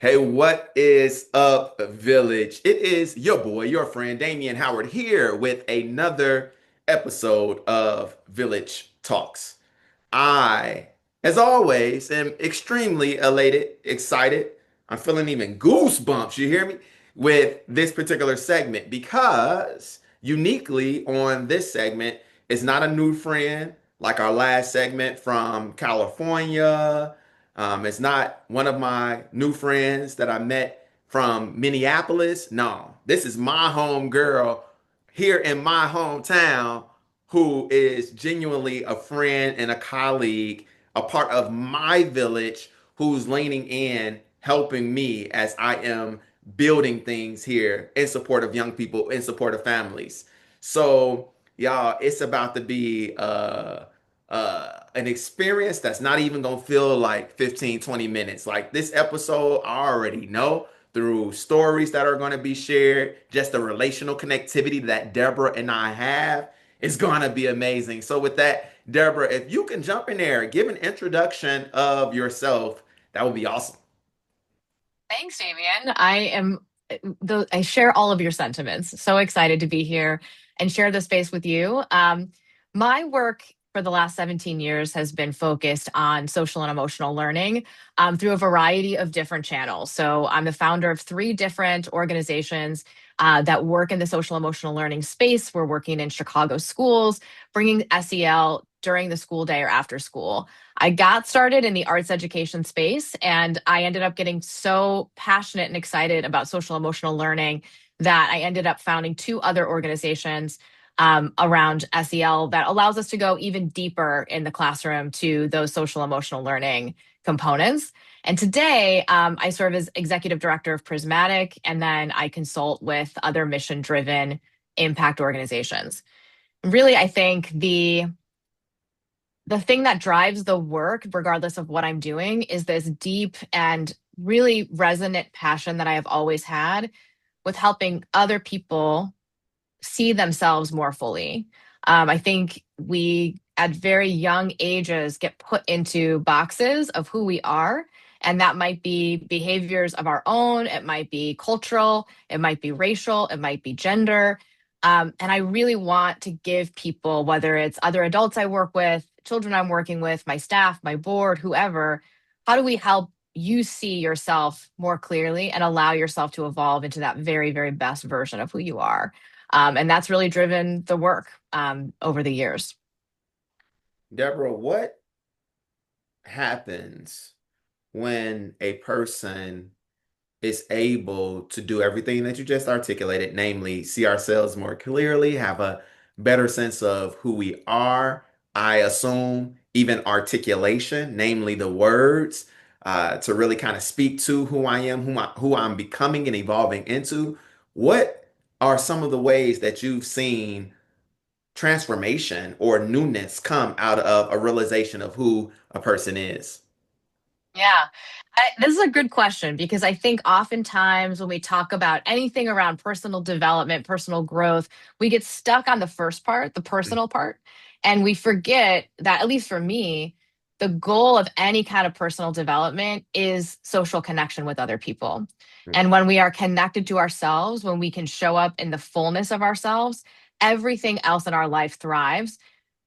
Hey, what is up, Village? It is your boy, your friend, Damien Howard, here with another episode of Village Talks. I, as always, am extremely elated, excited. I'm feeling even goosebumps, you hear me? With this particular segment because uniquely on this segment, it's not a new friend like our last segment from California. It's not one of my new friends that I met from Minneapolis. No, this is my home girl here in my hometown who is genuinely a friend and a colleague, a part of my village, who's leaning in, helping me as I am building things here in support of young people, in support of families. So, y'all, it's about to be an experience that's not even gonna feel like 15, 20 minutes. Like this episode, I already know through stories that are going to be shared, just the relational connectivity that Deborah and I have is going to be amazing. So, with that, Deborah, if you can jump in there, give an introduction of yourself, that would be awesome. Thanks, Damien. I share all of your sentiments. So excited to be here and share the space with you. My work for the last 17 years has been focused on social and emotional learning through a variety of different channels. So I'm the founder of three different organizations that work in the social emotional learning space. We're working in Chicago schools, bringing SEL during the school day or after school. I got started in the arts education space and I ended up getting so passionate and excited about social emotional learning that I ended up founding two other organizations around SEL that allows us to go even deeper in the classroom to those social emotional learning components. And today, I serve as executive director of Prismatic, and then I consult with other mission driven impact organizations. Really, I think the thing that drives the work, regardless of what I'm doing, is this deep and really resonant passion that I have always had with helping other people see themselves more fully. I think we, at very young ages, get put into boxes of who we are. And that might be behaviors of our own, it might be cultural, it might be racial, it might be gender. And I really want to give people, whether it's other adults I work with, children I'm working with, my staff, my board, whoever, how do we help you see yourself more clearly and allow yourself to evolve into that very, very best version of who you are? And that's really driven the work over the years. Deborah, what happens when a person is able to do everything that you just articulated, namely see ourselves more clearly, have a better sense of who we are. I assume even articulation, namely the words, to really kind of speak to who I am, who I'm becoming and evolving into. What are some of the ways that you've seen transformation or newness come out of a realization of who a person is? Yeah, this is a good question because I think oftentimes when we talk about anything around personal development, personal growth, we get stuck on the first part, the personal part, and we forget that, at least for me, the goal of any kind of personal development is social connection with other people. And when we are connected to ourselves, when we can show up in the fullness of ourselves, everything else in our life thrives,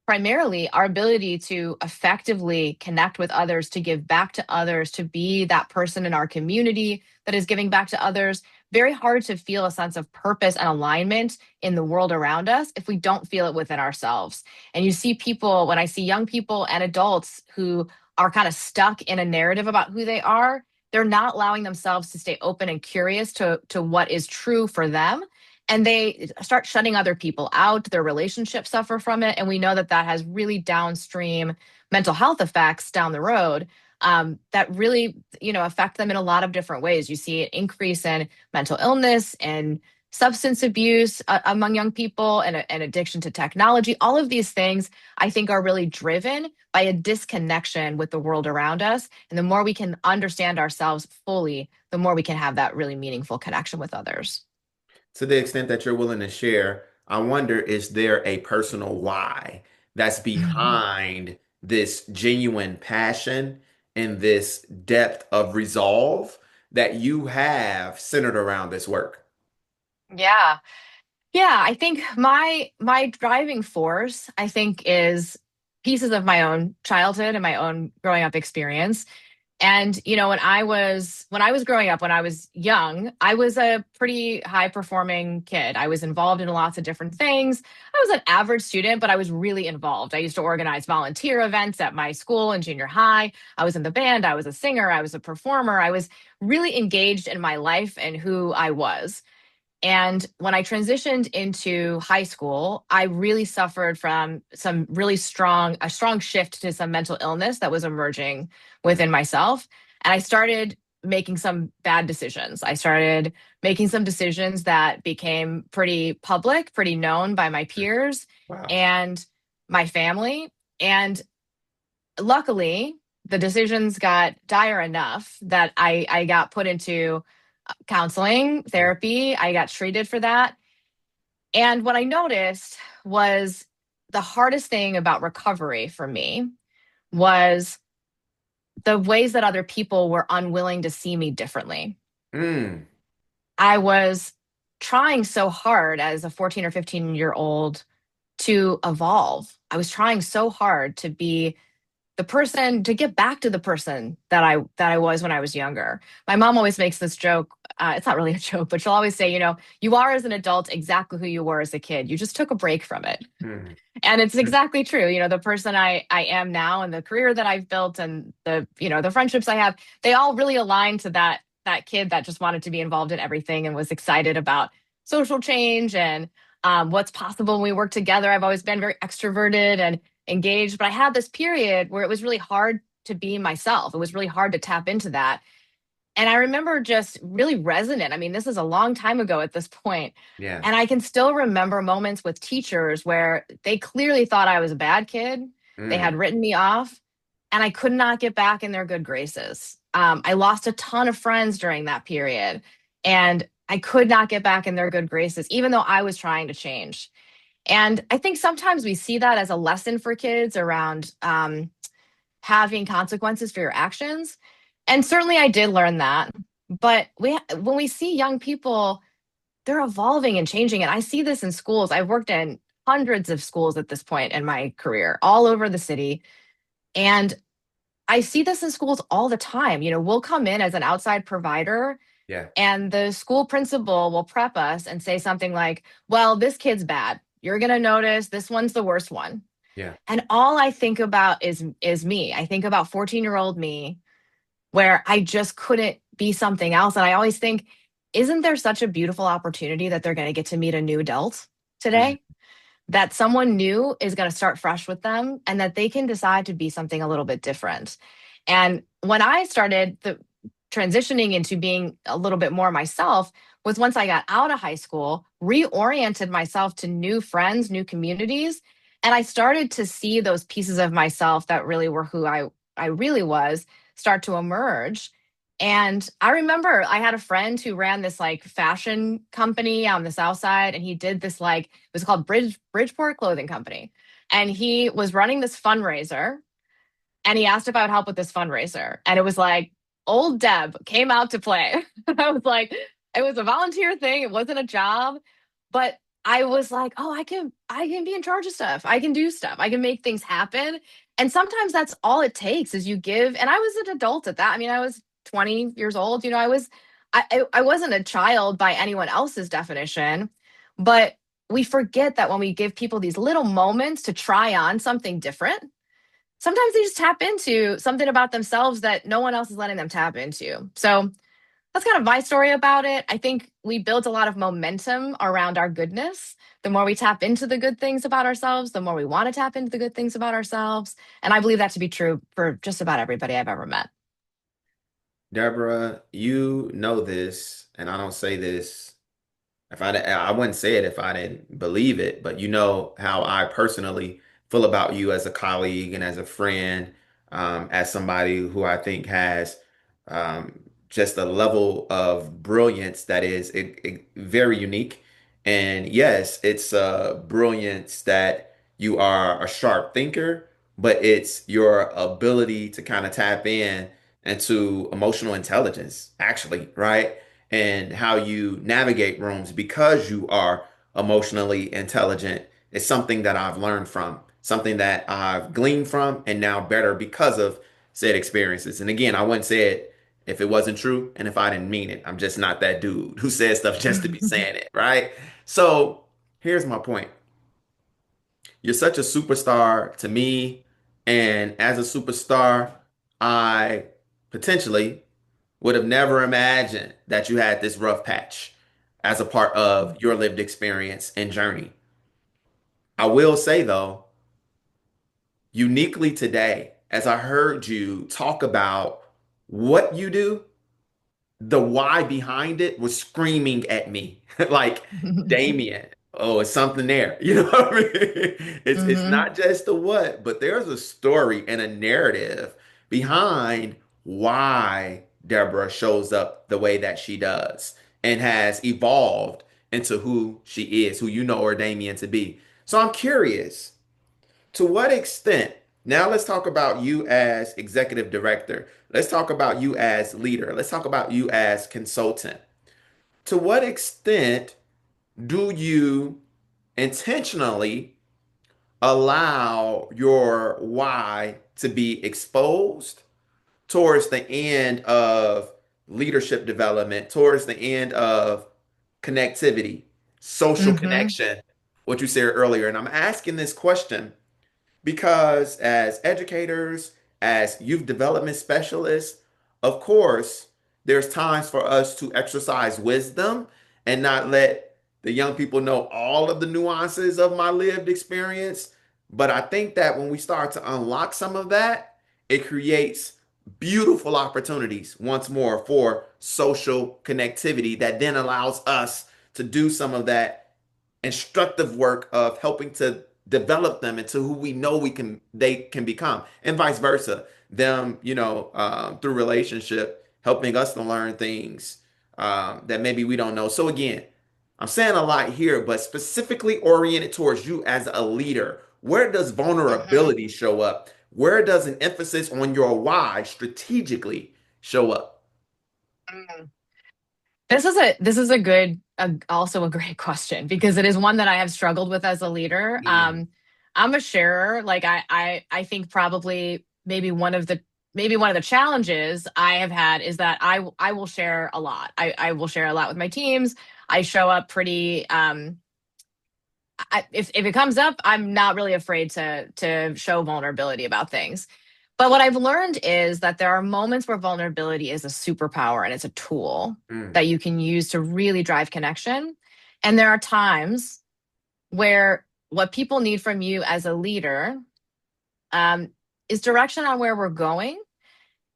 primarily our ability to effectively connect with others, to give back to others, to be that person in our community that is giving back to others. Very hard to feel a sense of purpose and alignment in the world around us if we don't feel it within ourselves. And you see people, when I see young people and adults who are kind of stuck in a narrative about who they are, they're not allowing themselves to stay open and curious to what is true for them, and they start shutting other people out. Their relationships suffer from it, and we know that that has really downstream mental health effects down the road, that really, affect them in a lot of different ways. You see an increase in mental illness and substance abuse among young people, and addiction to technology. All of these things, I think, are really driven by a disconnection with the world around us. And the more we can understand ourselves fully, the more we can have that really meaningful connection with others. To the extent that you're willing to share, I wonder, is there a personal why that's Mhm. behind this genuine passion and this depth of resolve that you have centered around this work? Yeah. Yeah, I think my driving force, I think, is pieces of my own childhood and my own growing up experience. And when I was growing up, when I was young, I was a pretty high performing kid. I was involved in lots of different things. I was an average student, but I was really involved. I used to organize volunteer events at my school in junior high. I was in the band, I was a singer, I was a performer. I was really engaged in my life and who I was. And when I transitioned into high school, I really suffered from a strong shift to some mental illness that was emerging within myself. And I started making some bad decisions. I started making some decisions that became pretty public, pretty known by my peers Wow. and my family. And luckily, the decisions got dire enough that I got put into counseling, Mm, therapy. I got treated for that. And what I noticed was the hardest thing about recovery for me was the ways that other people were unwilling to see me differently. mm, I was trying so hard as a 14 or 15-year-old to evolve. I was trying so hard to be the person, to get back to the person that I was when I was younger. My mom always makes this joke. It's not really a joke, but she'll always say, you are as an adult exactly who you were as a kid. You just took a break from it. mm, And it's exactly true. The person I am now and the career that I've built and the friendships I have, they all really align to that kid that just wanted to be involved in everything and was excited about social change and what's possible when we work together. I've always been very extroverted and engaged, but I had this period where it was really hard to be myself. It was really hard to tap into that. And I remember just really resonant. I mean, this is a long time ago at this point. yeah. And I can still remember moments with teachers where they clearly thought I was a bad kid. They had Mm, written me off, and I could not get back in their good graces. I lost a ton of friends during that period, and I could not get back in their good graces, even though I was trying to change. And I think sometimes we see that as a lesson for kids around having consequences for your actions. And certainly I did learn that. But when we see young people, they're evolving and changing. And I see this in schools. I've worked in hundreds of schools at this point in my career, all over the city. And I see this in schools all the time. We'll come in as an outside provider, yeah. and the school principal will prep us and say something like, well, this kid's bad. You're going to notice this one's the worst one. Yeah. And all I think about is me. I think about 14-year-old me where I just couldn't be something else. And I always think, isn't there such a beautiful opportunity that they're going to get to meet a new adult Mm, today? That someone new is going to start fresh with them and that they can decide to be something a little bit different. And when I started transitioning into being a little bit more myself was once I got out of high school, reoriented myself to new friends, new communities, and I started to see those pieces of myself that really were who I really was start to emerge. And I remember I had a friend who ran this like fashion company on the South Side, and he did this it was called Bridgeport Clothing Company. And he was running this fundraiser, and he asked if I would help with this fundraiser. And it was like old Deb came out to play. I was like, it was a volunteer thing. It wasn't a job, but I was like, oh, I can be in charge of stuff. I can do stuff. I can make things happen. And sometimes that's all it takes is you give. And I was an adult at that. I mean, I was 20 years old. I wasn't a child by anyone else's definition, but we forget that when we give people these little moments to try on something different, sometimes they just tap into something about themselves that no one else is letting them tap into. So that's kind of my story about it. I think we built a lot of momentum around our goodness. The more we tap into the good things about ourselves, the more we want to tap into the good things about ourselves. And I believe that to be true for just about everybody I've ever met. Deborah, you know this, and I don't say this if I wouldn't say it if I didn't believe it, but you know how I personally feel about you as a colleague and as a friend, as somebody who I think has um, just a level of brilliance that is very unique. And yes, it's brilliance that you are a sharp thinker, but it's your ability to kind of tap in into emotional intelligence, actually, right? And how you navigate rooms because you are emotionally intelligent is something that I've learned from, something that I've gleaned from, and now better because of said experiences. And again, I wouldn't say it if it wasn't true and if I didn't mean it. I'm just not that dude who says stuff just to be saying it, right? So here's my point. You're such a superstar to me. And as a superstar, I potentially would have never imagined that you had this rough patch as a part of your lived experience and journey. I will say, though, uniquely today, as I heard you talk about what you do, the why behind it was screaming at me like Damien. Oh, it's something there. You know what I mean? It's Hmm. not just the what, but there's a story and a narrative behind why Deborah shows up the way that she does and has evolved into who she is, who you know her Damien to be. So I'm curious, to what extent, now let's talk about you as executive director. Let's talk about you as leader. Let's talk about you as consultant. To what extent do you intentionally allow your why to be exposed towards the end of leadership development, towards the end of connectivity, social Hmm. connection, what you said earlier? And I'm asking this question because as educators, as youth development specialists, of course, there's times for us to exercise wisdom and not let the young people know all of the nuances of my lived experience. But I think that when we start to unlock some of that, it creates beautiful opportunities once more for social connectivity that then allows us to do some of that instructive work of helping to develop them into who we know they can become, and vice versa. Them, through relationship, helping us to learn things that maybe we don't know. So again, I'm saying a lot here, but specifically oriented towards you as a leader. Where does Hmm. vulnerability show up? Where does an emphasis on your why strategically show up? This is a good, also a great question because it is one that I have struggled with as a leader. Mm, I'm a sharer. Like I think probably maybe one of the challenges I have had is that I will share a lot. I will share a lot with my teams. I show up pretty. If it comes up, I'm not really afraid to show vulnerability about things. But what I've learned is that there are moments where vulnerability is a superpower and it's a tool mm, that you can use to really drive connection. And there are times where what people need from you as a leader um, is direction on where we're going.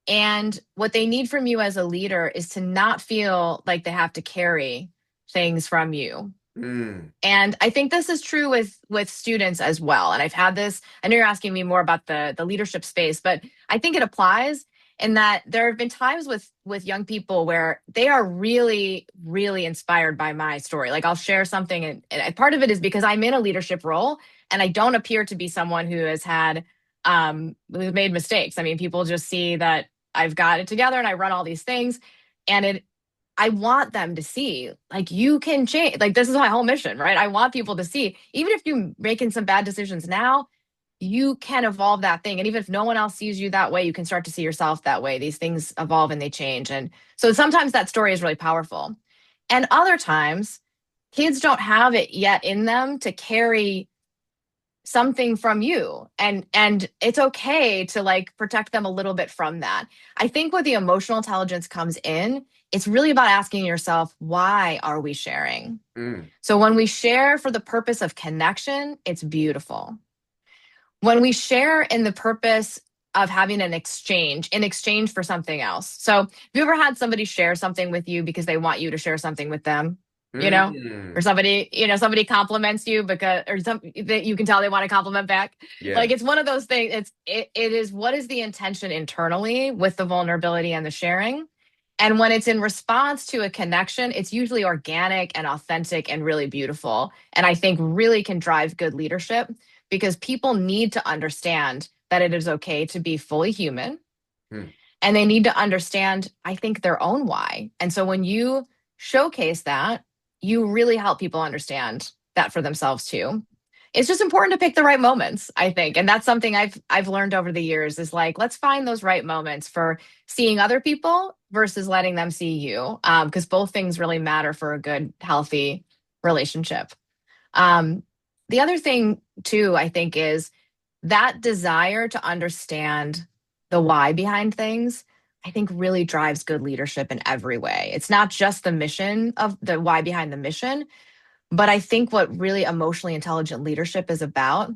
And what they need from you as a leader is to not feel like they have to carry things from you. mm, And I think this is true with students as well. And I've had this, I know you're asking me more about the leadership space, but I think it applies in that there have been times with young people where they are really, really inspired by my story. Like I'll share something, and part of it is because I'm in a leadership role and I don't appear to be someone who has had who's made mistakes. I mean, people just see that I've got it together and I run all these things. And I want them to see, like, you can change. Like, this is my whole mission, right? I want people to see, even if you're making some bad decisions now, you can evolve that thing. And even if no one else sees you that way, you can start to see yourself that way. These things evolve and they change. And so sometimes that story is really powerful. And other times, kids don't have it yet in them to carry something from you, and it's okay to like protect them a little bit from that. I think where the emotional intelligence comes in, it's really about asking yourself, why are we sharing? mm, So when we share for the purpose of connection, it's beautiful. When we share in the purpose of having an exchange in exchange for something else. So have you ever had somebody share something with you because they want you to share something with them, you know? Or mm. somebody compliments you because, or some that you can tell they want to compliment back. Yeah. Like it's one of those things. It is, what is the intention internally with the vulnerability and the sharing? And when it's in response to a connection, it's usually organic and authentic and really beautiful. And I think really can drive good leadership because people need to understand that it is okay to be fully human, Mm, And they need to understand, I think, their own why. And so when you showcase that, you really help people understand that for themselves too. It's just important to pick the right moments, I think. And that's something I've learned over the years is like, let's find those right moments for seeing other people versus letting them see you. Because both things really matter for a good, healthy relationship. Um, the other thing too, I think, is that desire to understand the why behind things, I think really drives good leadership in every way. It's not just the mission of the why behind the mission, but I think what really emotionally intelligent leadership is about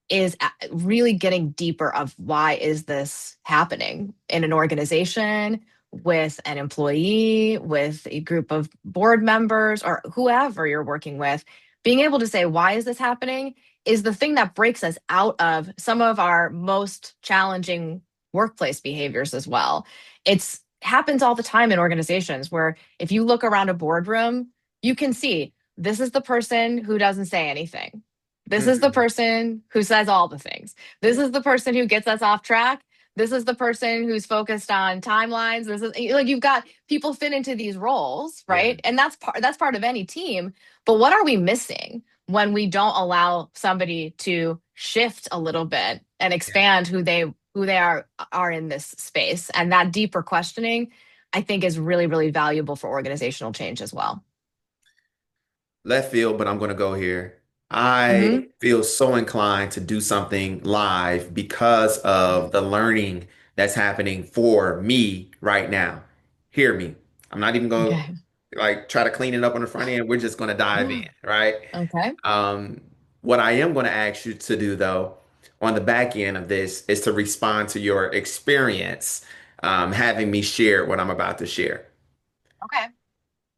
is really getting deeper of why is this happening in an organization with an employee, with a group of board members, or whoever you're working with. Being able to say why is this happening is the thing that breaks us out of some of our most challenging workplace behaviors as well. It's happens all the time in organizations where if you look around a boardroom, you can see this is the person who doesn't say anything. This is the Mhm. person who says all the things. This is the person who gets us off track. This is the person who's focused on timelines. This is like you've got people fit into these roles, Yeah, right? And that's part of any team. But what are we missing when we don't allow somebody to shift a little bit and yeah. expand who they are in this space? And that deeper questioning, I think, is really, really valuable for organizational change as well. Left field, but I'm going to go here. I Hmm. feel so inclined to do something live because of the learning that's happening for me right now. Hear me. I'm not even going Okay. to like try to clean it up on the front end. We're just going to dive in, right? Okay. Um, what I am going to ask you to do though, on the back end of this, is to respond to your experience, having me share what I'm about to share. Okay.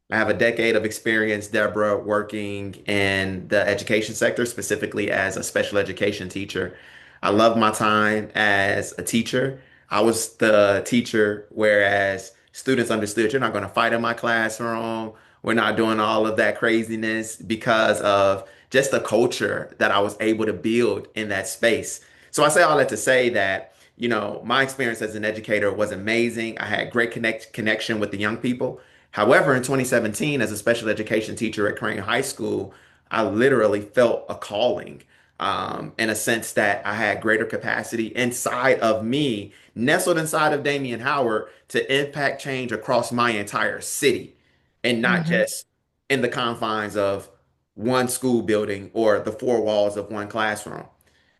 I have a decade of experience, Deborah, working in the education sector, specifically as a special education teacher. I love my time as a teacher. I was the teacher, whereas students understood you're not going to fight in my classroom. We're not doing all of that craziness because of just the culture that I was able to build in that space. So I say all that to say that, my experience as an educator was amazing. I had great connection with the young people. However, in 2017, as a special education teacher at Crane High School, I literally felt a calling, in a sense that I had greater capacity inside of me, nestled inside of Damien Howard, to impact change across my entire city and not Hmm. just in the confines of one school building or the four walls of one classroom.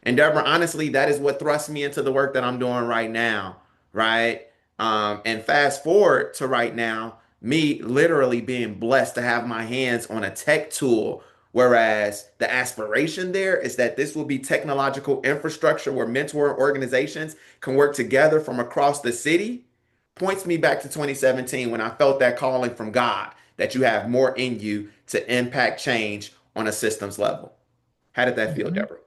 And Deborah, honestly, that is what thrust me into the work that I'm doing right now, right? And fast forward to right now, me literally being blessed to have my hands on a tech tool, whereas the aspiration there is that this will be technological infrastructure where mentor organizations can work together from across the city, points me back to 2017 when I felt that calling from God that you have more in you to impact change on a systems level. How did that feel, Deborah?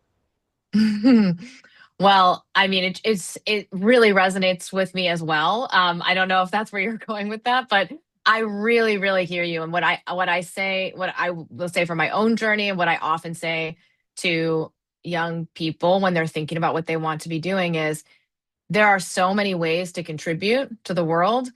Well, I mean, it really resonates with me as well. I don't know if that's where you're going with that, but I really, really hear you. And what I will say for my own journey, and what I often say to young people when they're thinking about what they want to be doing is there are so many ways to contribute to the world.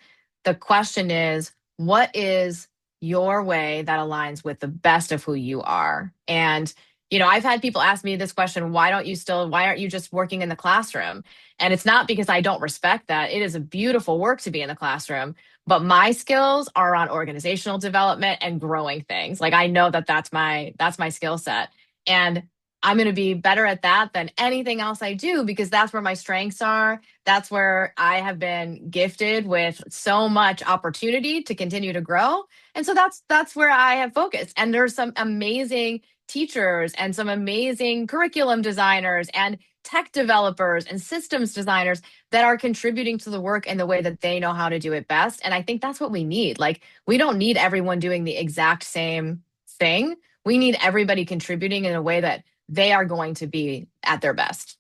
The question is, what is your way that aligns with the best of who you are? And, I've had people ask me this question, why aren't you just working in the classroom? And it's not because I don't respect that. It is a beautiful work to be in the classroom, but my skills are on organizational development and growing things. Like I know that that's my skill set. And I'm going to be better at that than anything else I do because that's where my strengths are. That's where I have been gifted with so much opportunity to continue to grow. And so that's where I have focused. And there's some amazing teachers and some amazing curriculum designers and tech developers and systems designers that are contributing to the work in the way that they know how to do it best. And I think that's what we need. Like we don't need everyone doing the exact same thing. We need everybody contributing in a way that they are going to be at their best.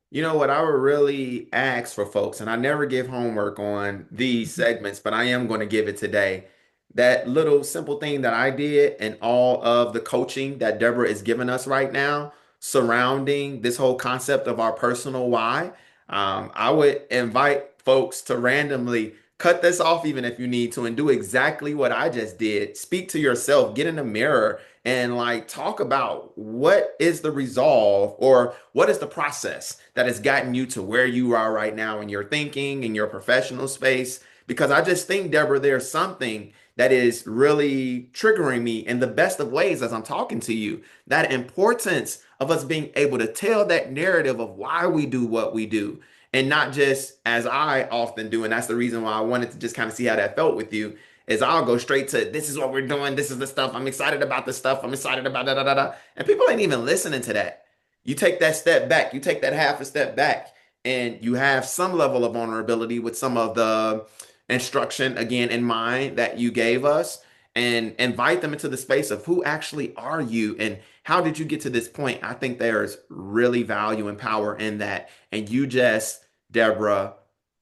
You know what? I would really ask for folks, and I never give homework on these segments, but I am going to give it today. That little simple thing that I did and all of the coaching that Deborah is giving us right now surrounding this whole concept of our personal why. I would invite folks to randomly cut this off even if you need to and do exactly what I just did. Speak to yourself, get in the mirror and like talk about what is the resolve or what is the process that has gotten you to where you are right now in your thinking, in your professional space. Because I just think, Deborah, there's something that is really triggering me in the best of ways as I'm talking to you. That importance of us being able to tell that narrative of why we do what we do and not just as I often do. And that's the reason why I wanted to just kind of see how that felt with you. Is I'll go straight to this is what we're doing. This is the stuff. I'm excited about the stuff. I'm excited about da da da da. And people ain't even listening to that. You take that step back. You take that half a step back, and you have some level of vulnerability with some of the instruction again in mind that you gave us, and invite them into the space of who actually are you and how did you get to this point. I think there's really value and power in that. And you just, Deborah,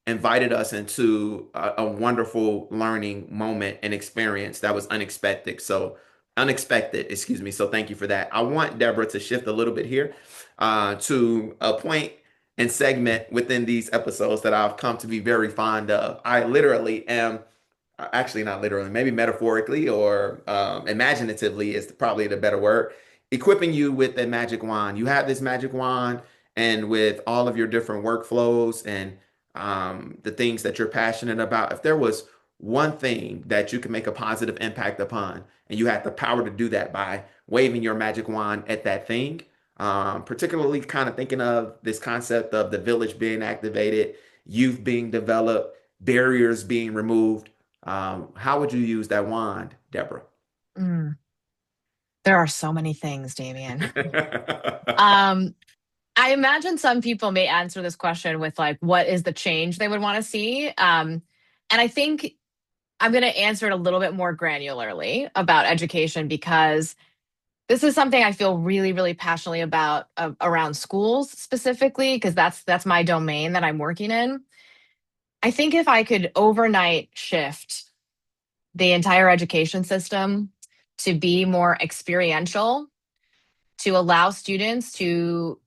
invited us into a wonderful learning moment and experience that was unexpected. So unexpected, excuse me. So thank you for that. I want Deborah to shift a little bit here to a point and segment within these episodes that I've come to be very fond of. I literally am actually not literally, maybe metaphorically or imaginatively is probably the better word, equipping you with a magic wand. You have this magic wand, and with all of your different workflows and the things that you're passionate about, if there was one thing that you can make a positive impact upon, and you have the power to do that by waving your magic wand at that thing, particularly kind of thinking of this concept of the village being activated, youth being developed, barriers being removed. How would you use that wand, Deborah? Mm, there are so many things, Damien. Um, I imagine some people may answer this question with like, what is the change they would want to see? And I think I'm going to answer it a little bit more granularly about education because this is something I feel really, really passionately about around schools specifically, because that's my domain that I'm working in. I think if I could overnight shift the entire education system to be more experiential, to allow students to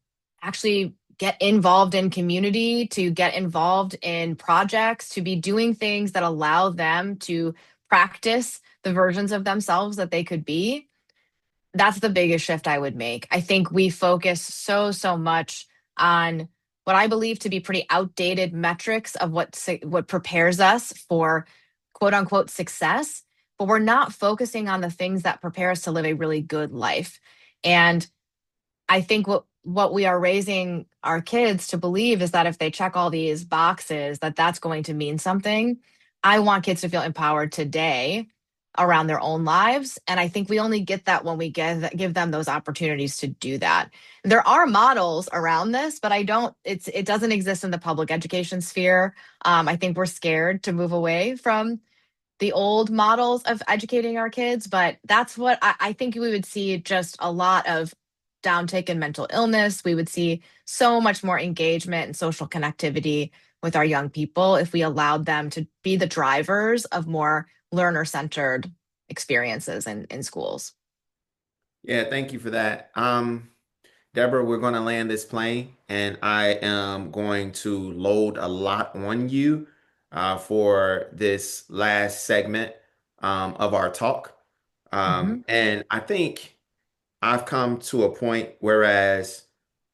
actually get involved in community, to get involved in projects, to be doing things that allow them to practice the versions of themselves that they could be. That's the biggest shift I would make. I think we focus so much on what I believe to be pretty outdated metrics of what prepares us for quote unquote success, but we're not focusing on the things that prepare us to live a really good life. And I think what we are raising our kids to believe is that if they check all these boxes, that that's going to mean something. I want kids to feel empowered today around their own lives, and I think we only get that when we give them those opportunities to do that. There are models around this, but I don't. It doesn't exist in the public education sphere. I think we're scared to move away from the old models of educating our kids, but that's what I think we would see just a lot of downtake in mental illness. We would see so much more engagement and social connectivity with our young people if we allowed them to be the drivers of more learner centered experiences in schools. Yeah, thank you for that. Deborah, we're going to land this plane, and I am going to load a lot on you for this last segment of our talk. Mhm. And I think I've come to a point whereas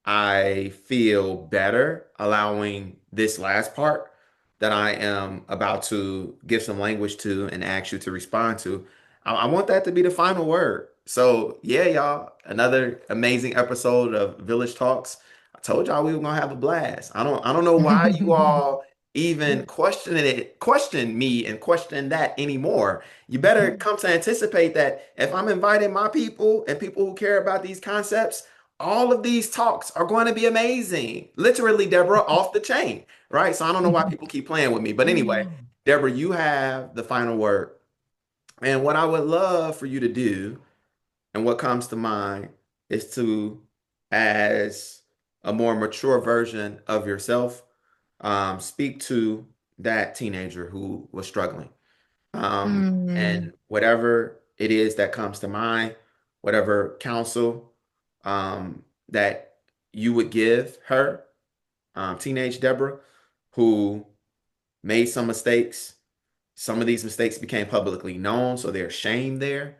I feel better allowing this last part that I am about to give some language to and ask you to respond to. I want that to be the final word. So, yeah, y'all, another amazing episode of Village Talks. I told y'all we were gonna have a blast. I don't know why you all even question me and question that anymore. You better come to anticipate that if I'm inviting my people and people who care about these concepts, all of these talks are going to be amazing. Literally, Deborah, off the chain, right? So I don't know why people keep playing with me. But anyway, Deborah, you have the final word. And what I would love for you to do, and what comes to mind, is to, as a more mature version of yourself, speak to that teenager who was struggling. Mm. And whatever it is that comes to mind, whatever counsel that you would give her, teenage Deborah, who made some mistakes. Some of these mistakes became publicly known, so there's shame there.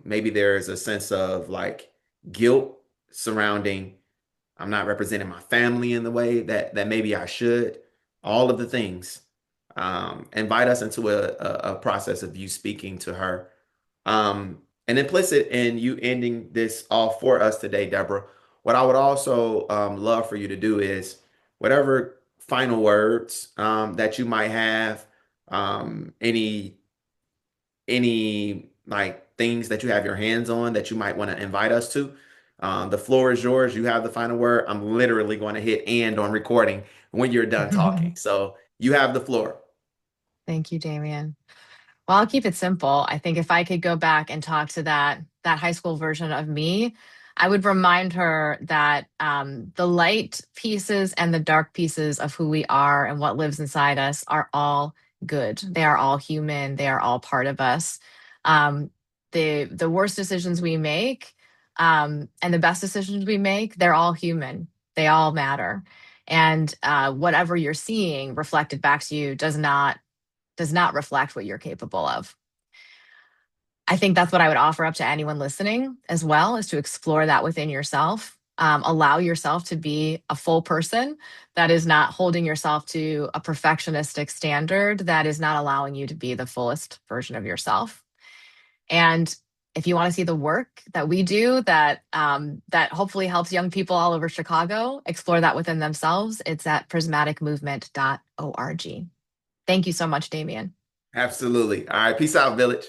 Maybe there is a sense of like guilt surrounding I'm not representing my family in the way that maybe I should. All of the things. Invite us into a process of you speaking to her. And implicit in you ending this off for us today, Deborah, what I would also love for you to do is whatever final words that you might have, any like things that you have your hands on that you might want to invite us to. The floor is yours. You have the final word. I'm literally going to hit end on recording when you're done talking. So you have the floor. Thank you, Damien. Well, I'll keep it simple. I think if I could go back and talk to that high school version of me, I would remind her that the light pieces and the dark pieces of who we are and what lives inside us are all good. They are all human. They are all part of us. Um, the worst decisions we make and the best decisions we make, they're all human. They all matter. And whatever you're seeing reflected back to you does not reflect what you're capable of. I think that's what I would offer up to anyone listening as well, is to explore that within yourself. Allow yourself to be a full person that is not holding yourself to a perfectionistic standard that is not allowing you to be the fullest version of yourself. And if you want to see the work that we do that hopefully helps young people all over Chicago explore that within themselves, it's at prismaticmovement.org. Thank you so much, Damien. Absolutely. All right. Peace out, Village.